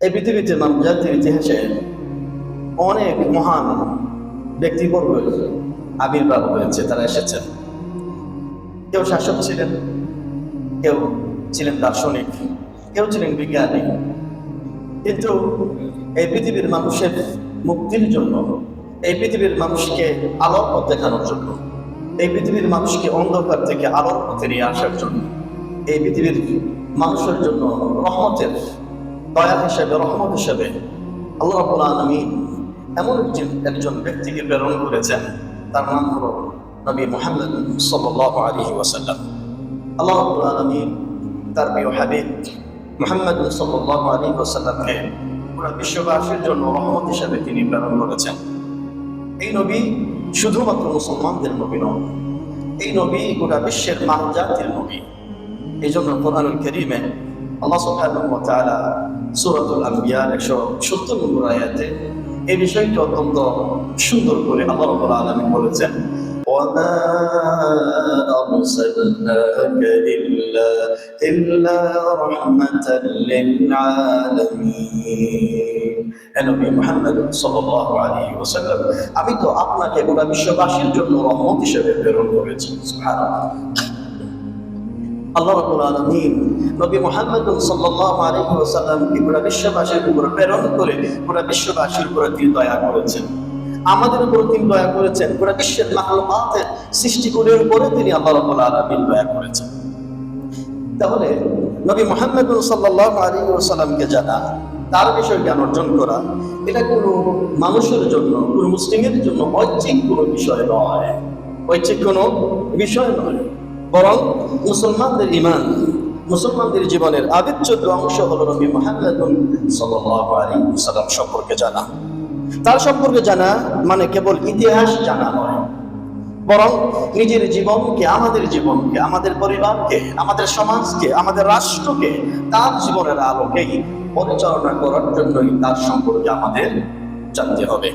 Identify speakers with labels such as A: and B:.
A: এই পৃথিবীতে মানব জাতির ইতিহাসে অনেক মহান ব্যক্তিবর্গ আবির্ভাব হয়েছে, তারা এসেছেন। কেউ শাসক ছিলেন, কেউ ছিলেন দার্শনিক, কেউ ছিলেন বিজ্ঞানী। কিন্তু এই পৃথিবীর মানুষের মুক্তির জন্য, এই পৃথিবীর মানুষকে আলোর পথ দেখানোর জন্য, এই পৃথিবীর মানুষকে অন্ধকার থেকে আলোর পথে নিয়ে আসার জন্য, এই পৃথিবীর মানুষের জন্য রহমতের দয়া হিসেবে, রহমত হিসেবে আল্লাহ রাব্বুল আলামিন এমন একজন ব্যক্তিকে প্রেরণ করেছেন, তার নাম হলো নবী মুহাম্মদ সাল্লাল্লাহু আলাইহি ওয়াসাল্লাম। আল্লাহ রাব্বুল আলামিন তার প্রিয় হাবিব মুহাম্মদ সাল্লাল্লাহু আলাইহি ওয়াসাল্লামকে পুরো বিশ্ববাসীর জন্য রহমত হিসেবে তিনি প্রেরণ করেছেন। এই নবী শুধুমাত্র মুসলমানদের নবী নন, এই নবী গোটা বিশ্বের মানব জাতির নবী। এই জন্য কোরআনুল কারীমে আল্লাহ সুবহানাহু ওয়া তাআলা সূরাতুল আম্বিয়ার 170 নম্বর আয়াতে এই বিষয়টি অত্যন্ত সুন্দর করে আল্লাহ রাব্বুল আলামিন বলেছেন, ওয়ামা আরসালনাকা ইল্লা রাহমাতাল লিল আলামিন। হে নবী মুহাম্মদ সাল্লাল্লাহু আলাইহি ওয়াসাল্লাম, আমি তো আপনাকে গোটা বিশ্ববাসীর জন্য রহমত হিসেবে প্রেরণ করেছি। সুবহানাল্লাহ। আল্লাহ রাব্বুল আলামিন নবী মুহাম্মদ সাল্লাল্লাহু আলাইহি ওয়াসাল্লামকে পুরো বিশ্ববাসীর উপর প্রেরণ করে পুরো বিশ্ববাসীর উপর তিনি দয়া করেছেন, আমাদের উপর তিনি দয়া করেছেন, পুরো বিশ্বের মাখলুকাতের সৃষ্টিকুলের উপরে তিনি আল্লাহ রাব্বুল আলামিন দয়া করেছেন। তাহলে নবী মুহাম্মদ সাল্লাল্লাহু আলাইহি ওয়াসাল্লামকে জানা, তার বিষয়ে জ্ঞান অর্জন করা, এটা কোনো মানুষের জন্য, কোনো মুসলিমের জন্য ঐচ্ছিক কোনো বিষয় নয়, ঐচ্ছিক কোনো বিষয় নয়, বরং মুসলমানদের ঈমান, মুসলমানদের জীবনের আবিচ্ছেদ্য অংশ হলো নবী মুহাম্মদ সাল্লাল্লাহু আলাইহি ওয়াসাল্লাম সম্পর্কে জানা। তার সম্পর্কে জানা মানে কেবল ইতিহাস জানা নয়, বরং নিজের জীবনকে, আমাদের জীবনকে, আমাদের পরিবারকে, আমাদের সমাজকে, আমাদের রাষ্ট্রকে তার জীবনের আলোকেই পরিচালনা করার জন্যই তার সম্পর্কে আমাদের জানতে হবে।